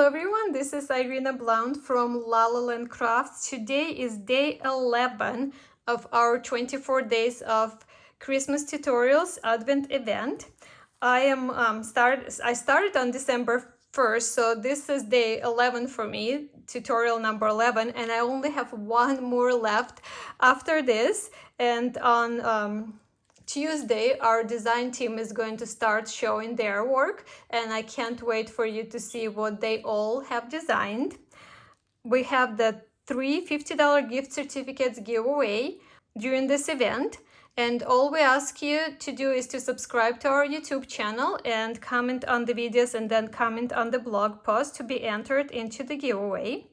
Hello everyone, this is Irina Blount from La La Land Crafts. Today is day 11 of our 24 days of Christmas tutorials Advent event. I started on December 1st, so this is day 11 for me, tutorial number 11, and I only have one more left after this. And on Tuesday, our design team is going to start showing their work, and I can't wait for you to see what they all have designed. We have the three $50 gift certificates giveaway during this event, and all we ask you to do is to subscribe to our YouTube channel and comment on the videos and then comment on the blog post to be entered into the giveaway.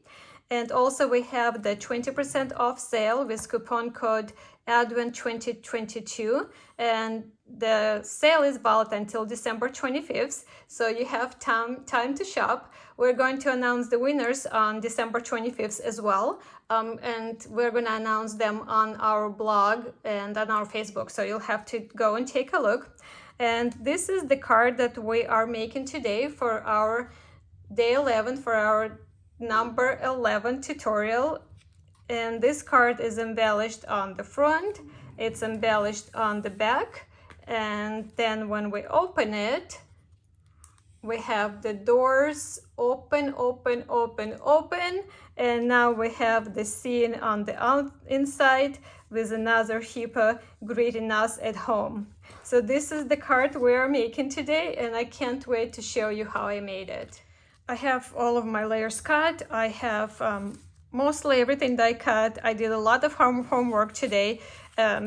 And also we have the 20% off sale with coupon code Advent 2022, and the sale is valid until December 25th, so you have time to shop. We're going to announce the winners on December 25th as well, and we're going to announce them on our blog and on our Facebook, so you'll have to go and take a look. And this is the card that we are making today for our day 11, for our number 11 tutorial. And this card is embellished on the front, it's embellished on the back, and then when we open it, we have the doors open, and now we have the scene on the inside with another hippo greeting us at home. So this is the card we are making today, and I can't wait to show you how I made it. I have all of my layers cut. I have mostly everything that I cut. I did a lot of homework today.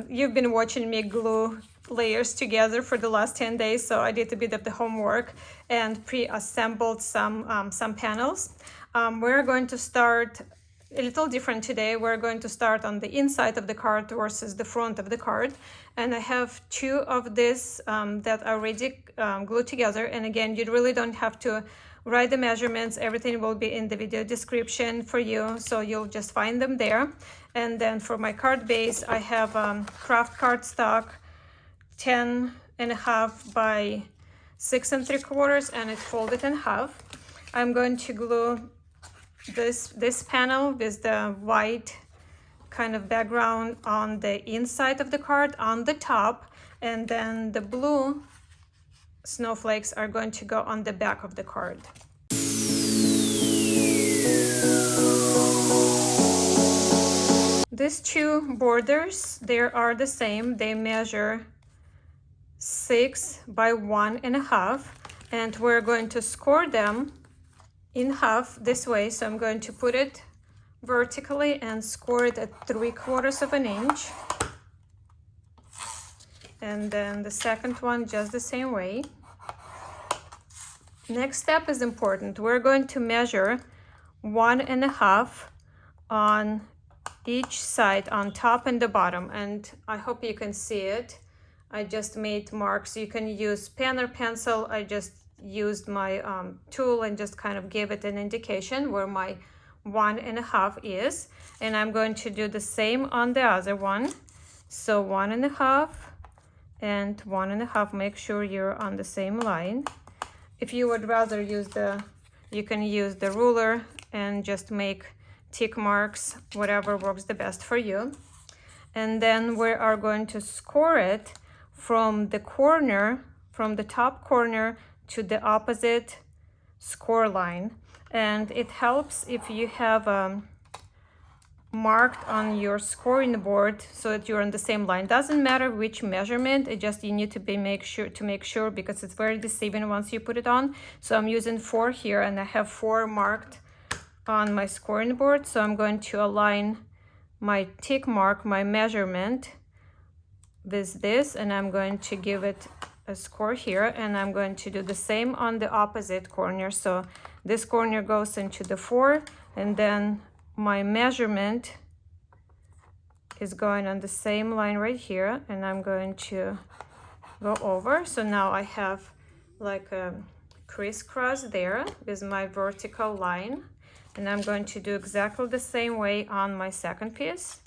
You've been watching me glue layers together for the last 10 days, so I did a bit of the homework and pre-assembled some panels. We're going to start a little different today. We're going to start on the inside of the card versus the front of the card. And I have two of this that are already glued together. And again, you really don't have to write the measurements. Everything will be in the video description for you, so you'll just find them there. And then for my card base, I have Kraft Cardstock 10.5 by 6 3/4, and it's folded in half. I'm going to glue this panel with the white kind of background on the inside of the card on the top, and then the blue snowflakes are going to go on the back of the card. These two borders, they are the same. They measure 6 by 1.5, and we're going to score them in half this way. So I'm going to put it vertically and score it at 3/4 of an inch. And then the second one just the same way. Next step is important. We're going to measure 1.5 on each side, on top and the bottom, and I hope you can see it. I just made marks. You can use pen or pencil. I just used my tool and just kind of gave it an indication where my 1.5 is, and I'm going to do the same on the other one. So 1.5 and 1.5. Make sure you're on the same line. If you would rather use you can use the ruler and just make tick marks, whatever works the best for you. And then we are going to score it from the corner, from the top corner to the opposite score line. And it helps if you have marked on your scoring board so that you're on the same line. Doesn't matter which measurement, it just you need to make sure because it's very deceiving once you put it on. So I'm using 4 here, and I have 4 marked on my scoring board. So I'm going to align my tick mark, my measurement, with this, and I'm going to give it a score here, and I'm going to do the same on the opposite corner. So this corner goes into the 4, and then my measurement is going on the same line right here, and I'm going to go over. So now I have like a crisscross there with my vertical line, and I'm going to do exactly the same way on my second piece.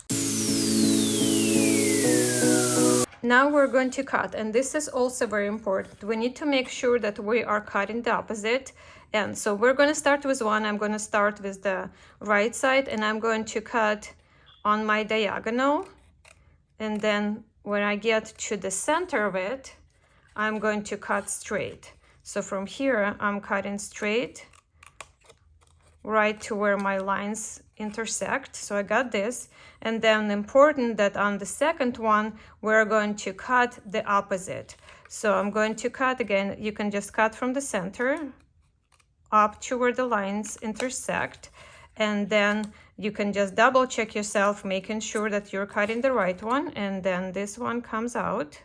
Now we're going to cut, and this is also very important. We need to make sure that we are cutting the opposite, ends. So we're going to start with one. I'm going to start with the right side, and I'm going to cut on my diagonal. And then when I get to the center of it, I'm going to cut straight. So from here, I'm cutting straight right to where my lines intersect. So I got this. And then important that on the second one, we're going to cut the opposite. So I'm going to cut again. You can just cut from the center up to where the lines intersect. And then you can just double check yourself, making sure that you're cutting the right one. And then this one comes out.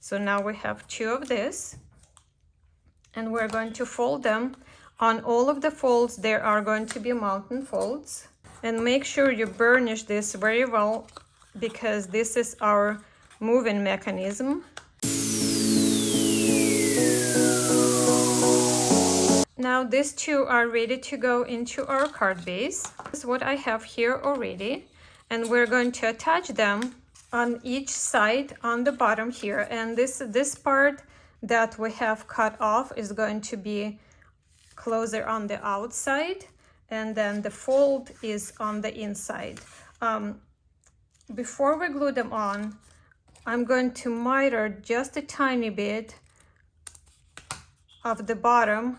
So now we have two of this. And we're going to fold them. On all of the folds, there are going to be mountain folds. And make sure you burnish this very well, because this is our moving mechanism. Now these two are ready to go into our card base. This is what I have here already. And we're going to attach them on each side on the bottom here. And this part that we have cut off is going to be closer on the outside, and then the fold is on the inside. Before we glue them on, I'm going to miter just a tiny bit of the bottom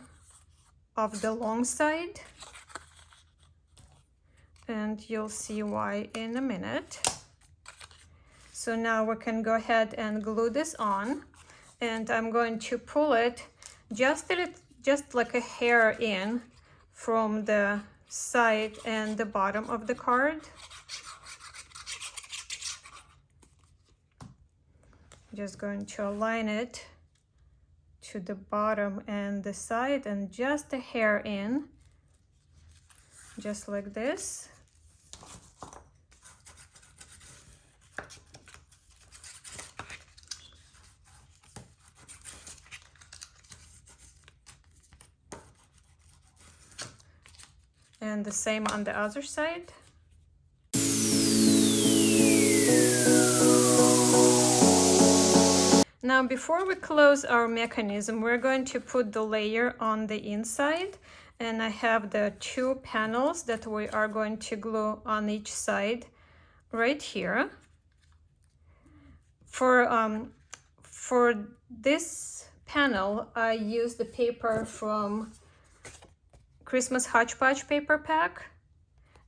of the long side, and you'll see why in a minute. So now we can go ahead and glue this on, and I'm going to pull it just like a hair in from the side and the bottom of the card. Just going to align it to the bottom and the side, and just a hair in, just like this. And the same on the other side. Now, before we close our mechanism, we're going to put the layer on the inside. And I have the two panels that we are going to glue on each side right here. For this panel, I used the paper from Christmas Hodgepodge paper pack.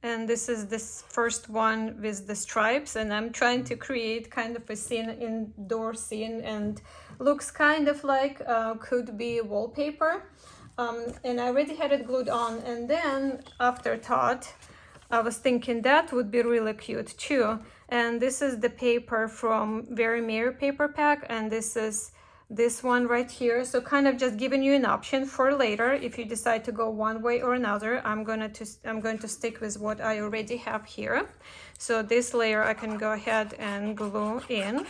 And this is this first one with the stripes, and I'm trying to create kind of a scene, indoor scene, and looks kind of like could be wallpaper. And I already had it glued on, and then afterthought, I was thinking that would be really cute too. And this is the paper from Very Merry paper pack, and this is this one right here. So kind of just giving you an option for later if you decide to go one way or another. I'm going to stick with what I already have here. So this layer I can go ahead and glue in.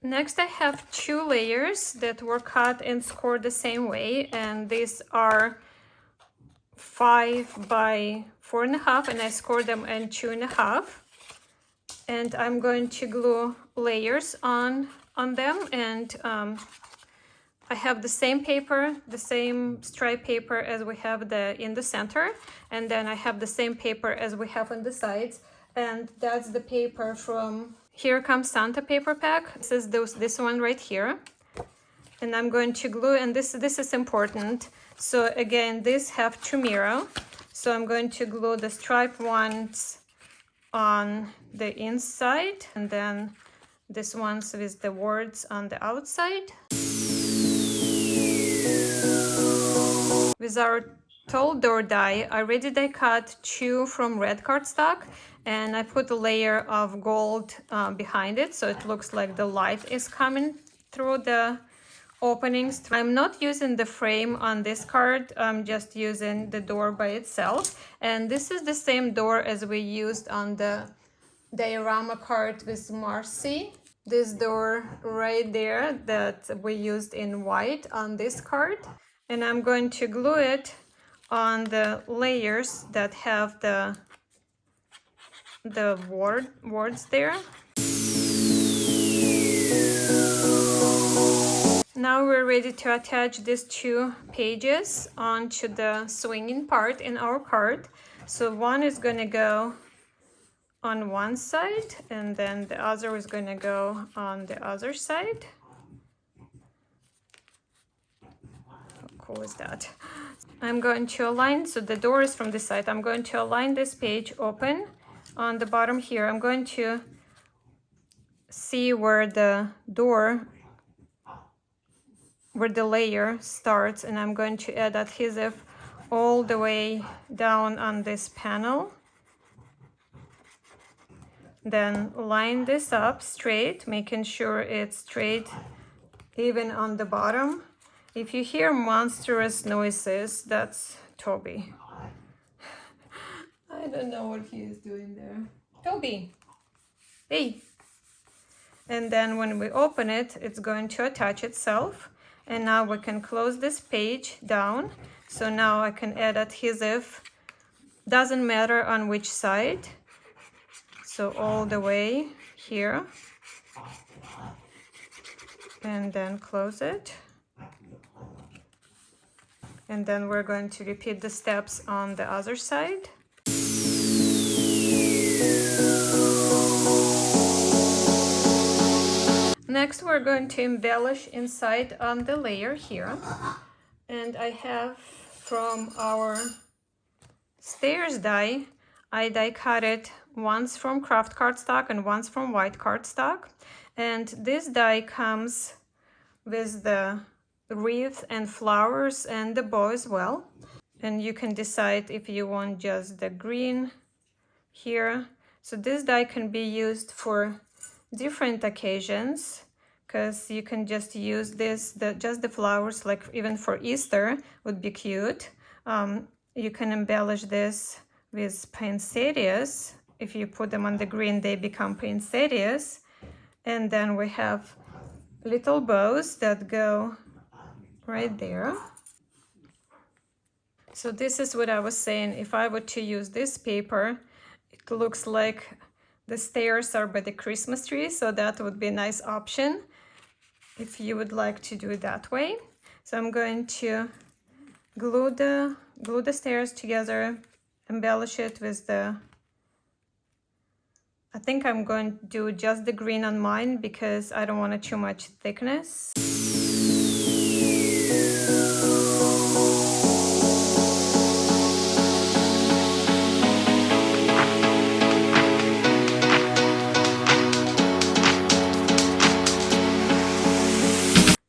Next, I have two layers that were cut and scored the same way, and these are 5 by 4.5, and I scored them in 2.5. And I'm going to glue layers on them, and I have the same paper, the same stripe paper as we have in the center, and then I have the same paper as we have on the sides, and that's the paper from Here Comes Santa paper pack. This is this one right here, and I'm going to glue, and this is important. So again, these have to mirror, so I'm going to glue the striped ones on the inside, and then this one's with the words on the outside. With our tall door die, I already die cut 2 from Red Cardstock, and I put a layer of gold behind it, so it looks like the light is coming through the openings. I'm not using the frame on this card, I'm just using the door by itself. And this is the same door as we used on the diorama card with Marcy. This door right there that we used in white on this card. And I'm going to glue it on the layers that have the words there. Now we're ready to attach these two pages onto the swinging part in our card. So one is going to go on one side and then the other is going to go on the other side. How cool is that? I'm going to align, so the door is from this side. I'm going to align this page open on the bottom here. I'm going to see where the door, where the layer starts, and I'm going to add adhesive all the way down on this panel. Then line this up straight, making sure it's straight even on the bottom. If you hear monstrous noises, that's Toby. I don't know what he is doing there. Toby, hey! And then when we open it, it's going to attach itself. And now we can close this page down. So now I can add adhesive. Doesn't matter on which side. So all the way here. And then close it. And then we're going to repeat the steps on the other side. Next, we're going to embellish inside on the layer here. And I have from our stairs die, I die cut it once from Kraft Cardstock and once from Red Cardstock. And this die comes with the wreath and flowers and the bow as well. And you can decide if you want just the green here. So this die can be used for different occasions, because you can just use this, just the flowers, like even for Easter would be cute. You can embellish this with poinsettias. If you put them on the green, they become poinsettias. And then we have little bows that go right there. So this is what I was saying. If I were to use this paper, it looks like the stairs are by the Christmas tree, so that would be a nice option if you would like to do it that way. So I'm going to glue the stairs together, embellish it with the, I think I'm going to do just the green on mine because I don't want too much thickness.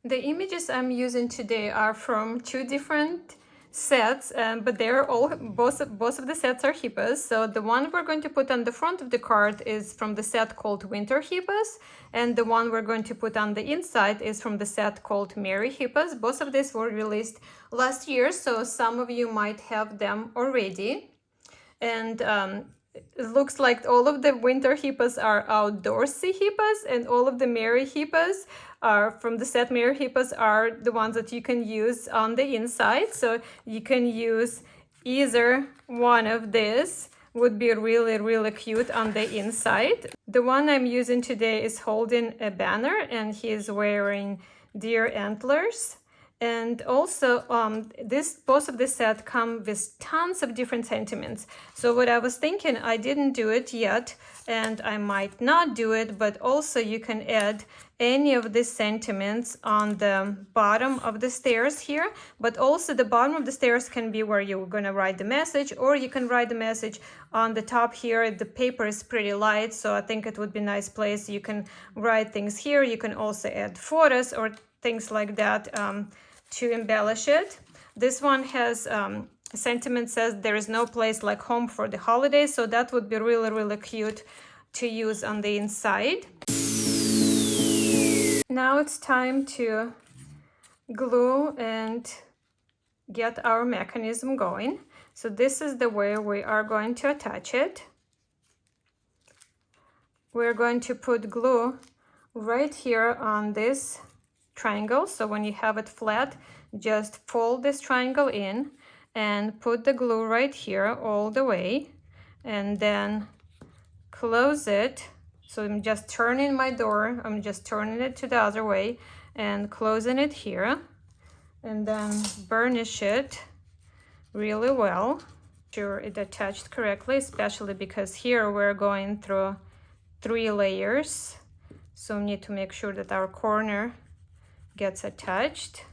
The images I'm using today are from two different sets, but they're all, both of the sets are hippas. So the one we're going to put on the front of the card is from the set called Winter Hippas, and the one we're going to put on the inside is from the set called Merry Hippas. Both of these were released last year, so some of you might have them already. And it looks like all of the Winter Hippas are outdoorsy hippas, and all of the Merry Hippas are from the set Merry Hippas are the ones that you can use on the inside. So you can use either one of these, would be really cute on the inside. The one I'm using today is holding a banner and he's wearing deer antlers. And also both of the set come with tons of different sentiments. So what I was thinking, I didn't do it yet and I might not do it, but also you can add any of these sentiments on the bottom of the stairs here, but also the bottom of the stairs can be where you're going to write the message, or you can write the message on the top here. The paper is pretty light, so I think it would be a nice place. You can write things here. You can also add photos or things like that to embellish it. This one has a sentiment says there is no place like home for the holidays, so that would be really cute to use on the inside. Now it's time to glue and get our mechanism going. So this is the way we are going to attach it. We're going to put glue right here on this triangle. So when you have it flat, just fold this triangle in and put the glue right here all the way, and then close it. So I'm just turning my door, I'm just turning it to the other way, and closing it here, and then burnish it really well. Sure it attached correctly, especially because here we're going through 3 layers, so we need to make sure that our corner gets attached.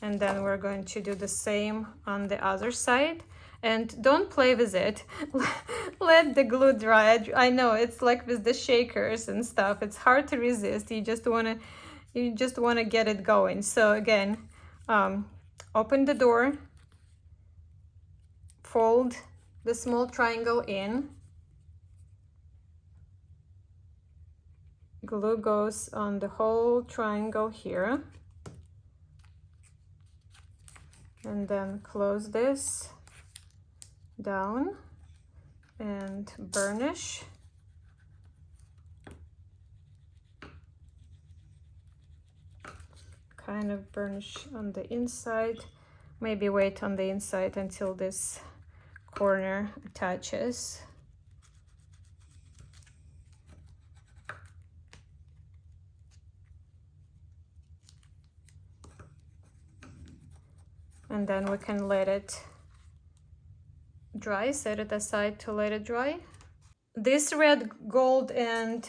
And then we're going to do the same on the other side. And don't play with it. Let the glue dry. I know it's like with the shakers and stuff, it's hard to resist. You just want to get it going. So again, open the door, fold the small triangle in, glue goes on the whole triangle here, and then close this down and burnish. Kind of burnish on the inside, maybe wait on the inside until this corner attaches. And then we can let it dry, set it aside to let it dry. This red, gold, and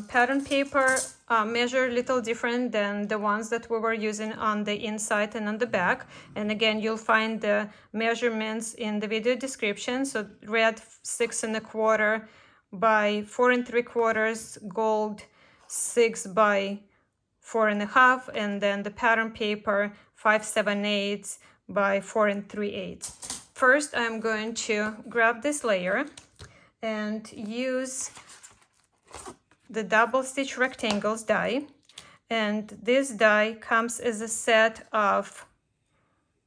pattern paper measure a little different than the ones that we were using on the inside and on the back. And again, you'll find the measurements in the video description. So red 6 1/4 by 4 3/4, gold 6 by 4 1/2, and then the pattern paper 5 7/8 by 4 3/8. First, I'm going to grab this layer and use the double stitch rectangles die, and this die comes as a set of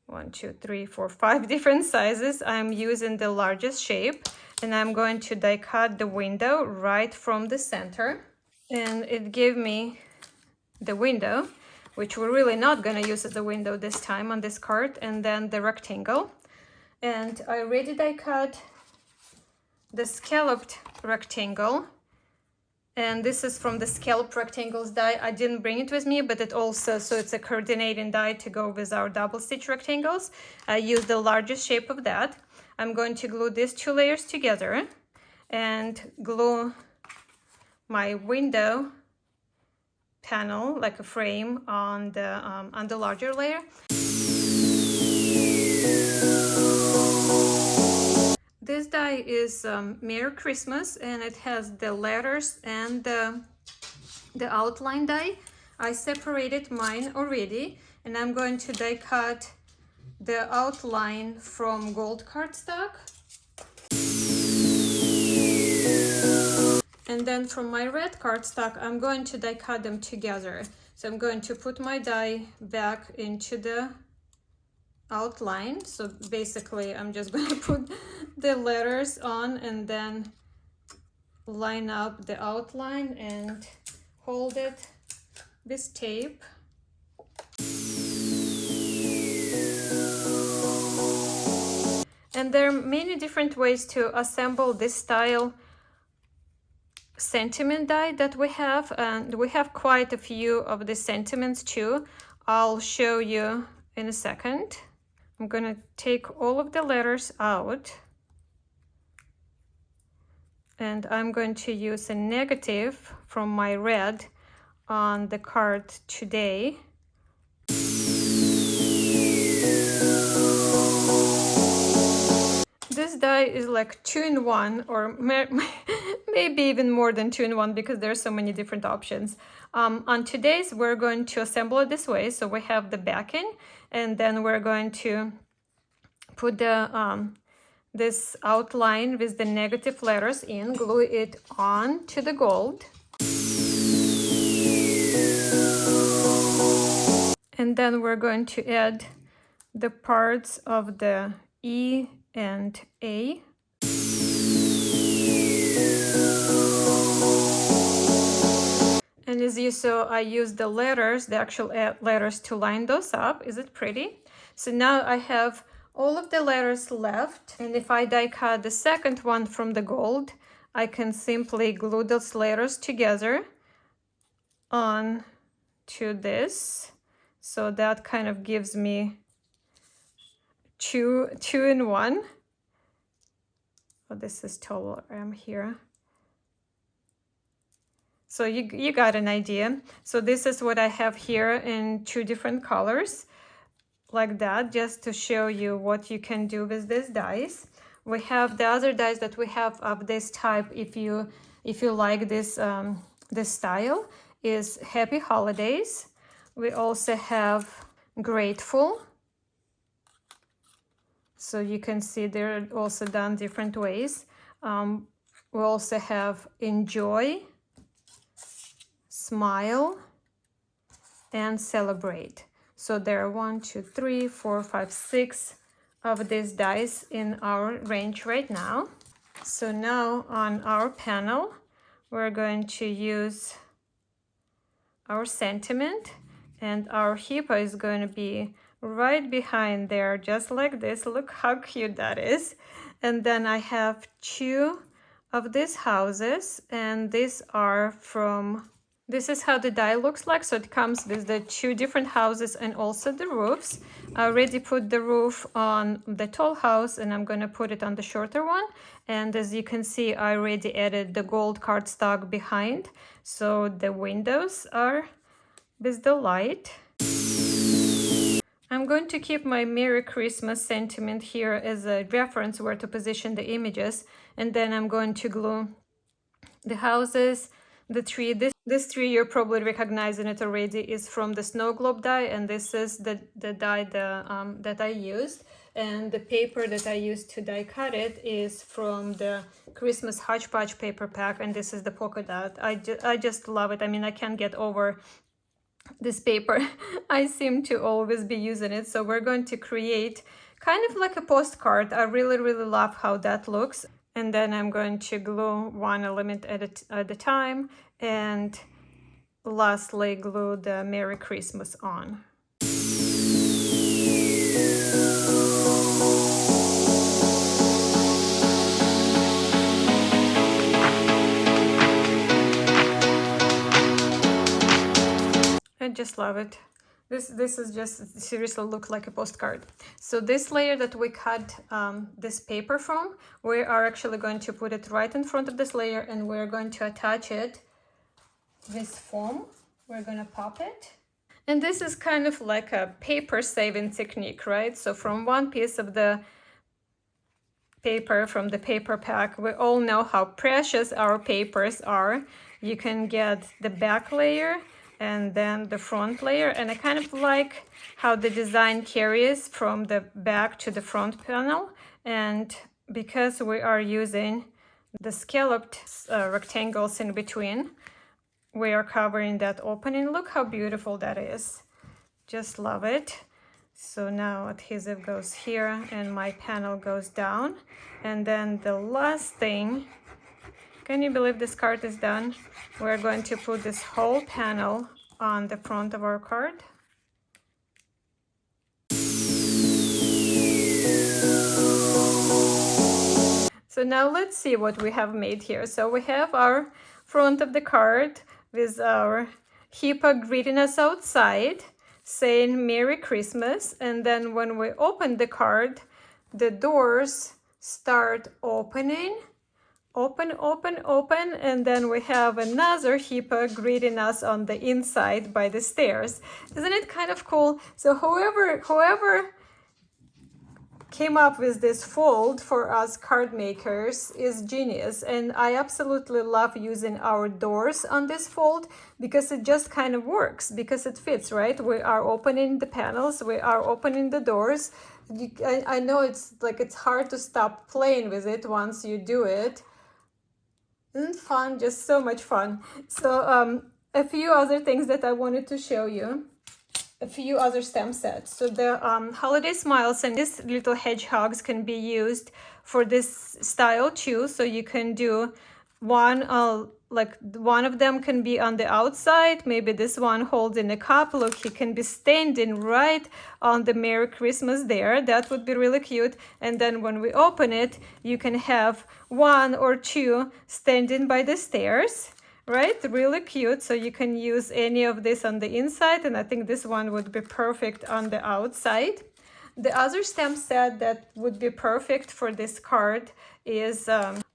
1 2 3 4 5 different sizes. I'm using the largest shape, and I'm going to die cut the window right from the center, and it gave me the window, which we're really not going to use as a window this time on this card, and then the rectangle. And I already die cut the scalloped rectangle, and this is from the scalloped rectangles die. I didn't bring it with me, but it also, so it's a coordinating die to go with our double stitch rectangles. I used the largest shape of that. I'm going to glue these 2 layers together and glue my window panel like a frame on the larger layer. This die is Merry Christmas, and it has the letters and the outline die. I separated mine already, and I'm going to die cut the outline from gold cardstock. And then from my red cardstock, I'm going to die cut them together. So I'm going to put my die back into the outline. So basically, I'm just going to put the letters on and then line up the outline and hold it with tape. And there are many different ways to assemble this style sentiment die that we have, and we have quite a few of the sentiments too. I'll show you in a second. I'm gonna take all of the letters out, and I'm going to use a negative from my red on the card today. This die is like 2-in-1, or maybe even more than 2-in-1, because there are so many different options. On today's, we're going to assemble it this way. So we have the backing, and then we're going to put the this outline with the negative letters in, glue it on to the gold. And then we're going to add the parts of the E and A. And as you saw, I used the letters, the actual letters, to line those up. Is it pretty? So now I have all of the letters left, and if I die cut the second one from the gold, I can simply glue those letters together on to this. So that kind of gives me two in one. Oh, this is taller here. So you got an idea. So this is what I have here in 2 different colors, like that, just to show you what you can do with these dies. We have the other dies that we have of this type, if you like this this style, is Happy Holidays. We also have Grateful. So you can see they're also done different ways. We also have Enjoy, Smile, and Celebrate. So there are 1, 2, 3, 4, 5, 6 of these dies in our range right now. So now on our panel, we're going to use our sentiment, and our hippo is going to be right behind there, just like this. Look how cute that is. And then I have 2 of these houses, and these are from, this is how the die looks like. So it comes with the 2 different houses and also the roofs. I already put the roof on the tall house, and I'm going to put it on the shorter one. And as you can see, I already added the gold cardstock behind, so the windows are with the light. I'm going to keep my Merry Christmas sentiment here as a reference where to position the images, and then I'm going to glue the houses, the tree. This tree, you're probably recognizing it already, is from the snow globe die, and this is the die that I used. And the paper that I used to die cut it is from the Christmas Hodgepodge paper pack, and this is the polka dot. I just love it. I mean, I can't get over this paper. I seem to always be using it. So we're going to create kind of like a postcard. I really love how that looks. And then I'm going to glue one element at a time, and lastly glue the Merry Christmas on. I just love it. This is just seriously look like a postcard. So this layer that we cut this paper from, we are actually going to put it right in front of this layer, and we're going to attach it with foam. We're going to pop it. And this is kind of like a paper saving technique, right? So from one piece of the paper from the paper pack, we all know how precious our papers are. You can get the back layer and then the front layer, and I kind of like how the design carries from the back to the front panel. And because we are using the scalloped rectangles in between, we are covering that opening. Look how beautiful that is. Just love it. So now adhesive goes here and my panel goes down. And then the last thing, can you believe this card is done? We're going to put this whole panel on the front of our card. So now let's see what we have made here. So we have our front of the card with our hippo greeting us outside, saying Merry Christmas. And then when we open the card, the doors start opening. Open, and then we have another hippo greeting us on the inside by the stairs. Isn't it kind of cool? So whoever came up with this fold for us card makers is genius, and I absolutely love using our doors on this fold because it just kind of works, because it fits, right? We are opening the panels, we are opening the doors. I know it's hard to stop playing with it once you do it. Isn't fun? Just so much fun. So a few other things that I wanted to show you. A few other stamp sets. So the holiday smiles and these little hedgehogs can be used for this style too. So you can do one, like one of them can be on the outside. Maybe this one holding a cup. Look, he can be standing right on the Merry Christmas there. That would be really cute. And then when we open it, you can have one or two standing by the stairs. right? Really cute. So you can use any of this on the inside, and I think this one would be perfect on the outside. The other stamp set that would be perfect for this card is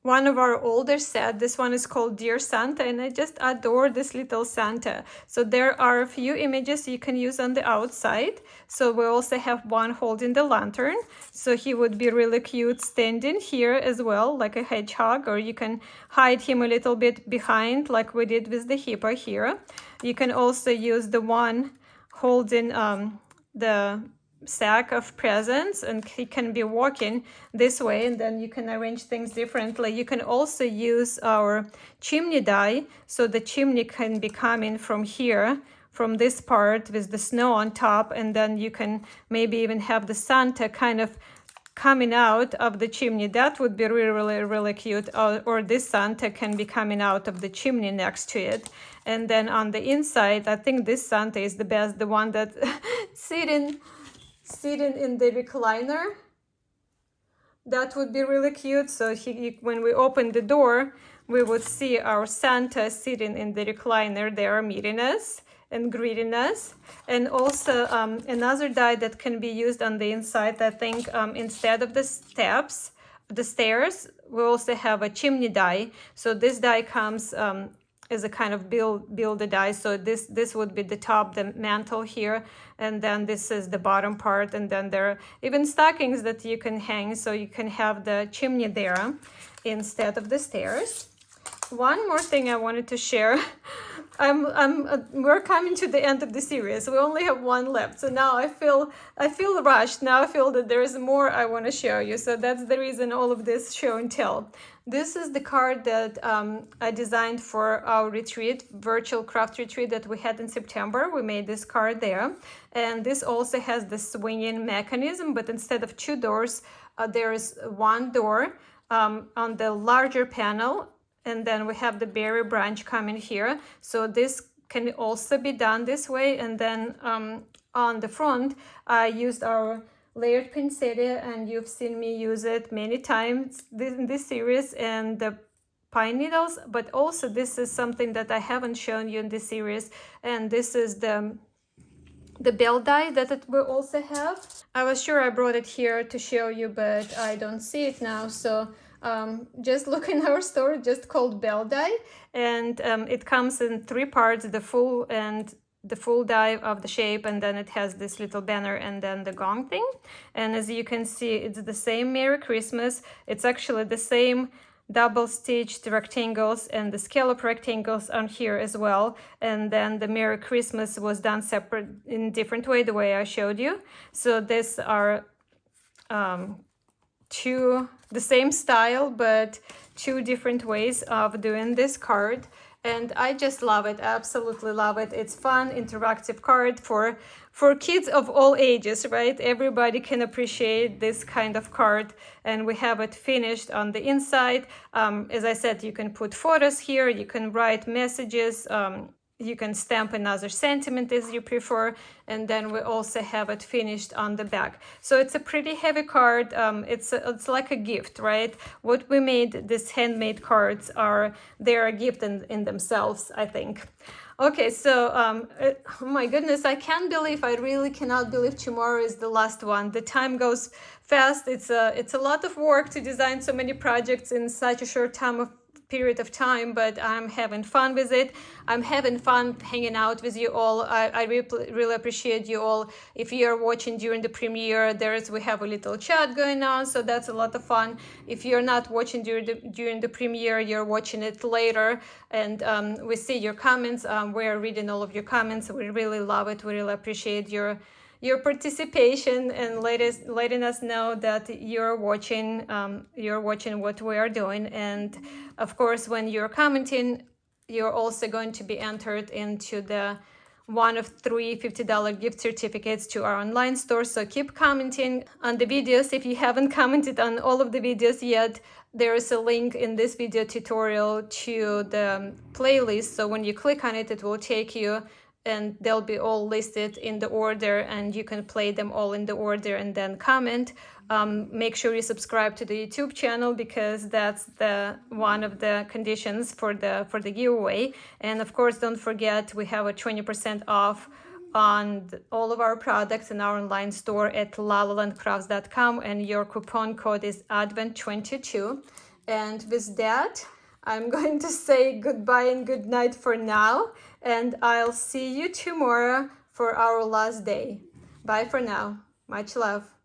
one of our older set. This one is called Dear Santa, and I just adore this little Santa. So there are a few images you can use on the outside. So we also have one holding the lantern. So he would be really cute standing here as well, like a hedgehog, or you can hide him a little bit behind like we did with the hippo here. You can also use the one holding the sack of presents, and he can be walking this way, and then you can arrange things differently. You can also use our chimney die, so the chimney can be coming from here, from this part with the snow on top, and then you can maybe even have the Santa kind of coming out of the chimney. That would be really cute. Or this Santa can be coming out of the chimney next to it. And then on the inside, I think this Santa is the best, the one that sitting in the recliner. That would be really cute. So when we open the door, we would see our Santa sitting in the recliner. They are meeting us and greeting us. And also another die that can be used on the inside, I think, instead of the stairs, we also have a chimney die. So this die comes as a kind of build a die. So this would be the top, the mantle here, and then this is the bottom part, and then there are even stockings that you can hang, so you can have the chimney there instead of the stairs. One more thing I wanted to share. We're coming to the end of the series. We only have one left, so now I feel rushed. Now I feel that there is more I want to show you. So that's the reason all of this show and tell. This is the card that I designed for our retreat, virtual craft retreat that we had in September. We made this card there, and this also has the swinging mechanism, but instead of two doors, there is one door on the larger panel. And then we have the berry branch coming here. So this can also be done this way. And then on the front, I used our layered poinsettia, and you've seen me use it many times in this series, and the pine needles. But also this is something that I haven't shown you in this series. And this is the bell die that we also have. I was sure I brought it here to show you, but I don't see it now. So just look in our store, just called bell die, and it comes in three parts: the full die of the shape, and then it has this little banner, and then the gong thing. And as you can see, it's the same Merry Christmas. It's actually the same double stitched rectangles and the scallop rectangles on here as well. And then the Merry Christmas was done separate in different way, the way I showed you. So these are the same style, but two different ways of doing this card. And I just love it, absolutely love it. It's fun, interactive card for kids of all ages, right? Everybody can appreciate this kind of card. And we have it finished on the inside. As I said, you can put photos here, you can write messages, you can stamp another sentiment as you prefer, and then we also have it finished on the back. So it's a pretty heavy card. It's like a gift, right? What we made, these handmade cards, they're a gift in themselves, I think. Okay, so oh my goodness, I really cannot believe tomorrow is the last one. The time goes fast. It's a lot of work to design so many projects in such a short period of time, but I'm having fun with it. I'm having fun hanging out with you all. I really appreciate you all. If you're watching during the premiere, we have a little chat going on, so that's a lot of fun. If you're not watching during the premiere, you're watching it later, and we see your comments. We're reading all of your comments. We really love it. We really appreciate your participation and letting us know that you're watching what we are doing. And of course, when you're commenting, you're also going to be entered into the one of 3 $50 gift certificates to our online store. So keep commenting on the videos. If you haven't commented on all of the videos yet, there is a link in this video tutorial to the playlist. So when you click on it, it will take you, and they'll be all listed in the order, and you can play them all in the order and then comment make sure you subscribe to the YouTube channel, because that's one of the conditions for the giveaway. And of course, don't forget, we have a 20% off on all of our products in our online store at lalalandcrafts.com, and your coupon code is advent22. And with that, I'm going to say goodbye and good night for now, and I'll see you tomorrow for our last day. Bye for now. Much love.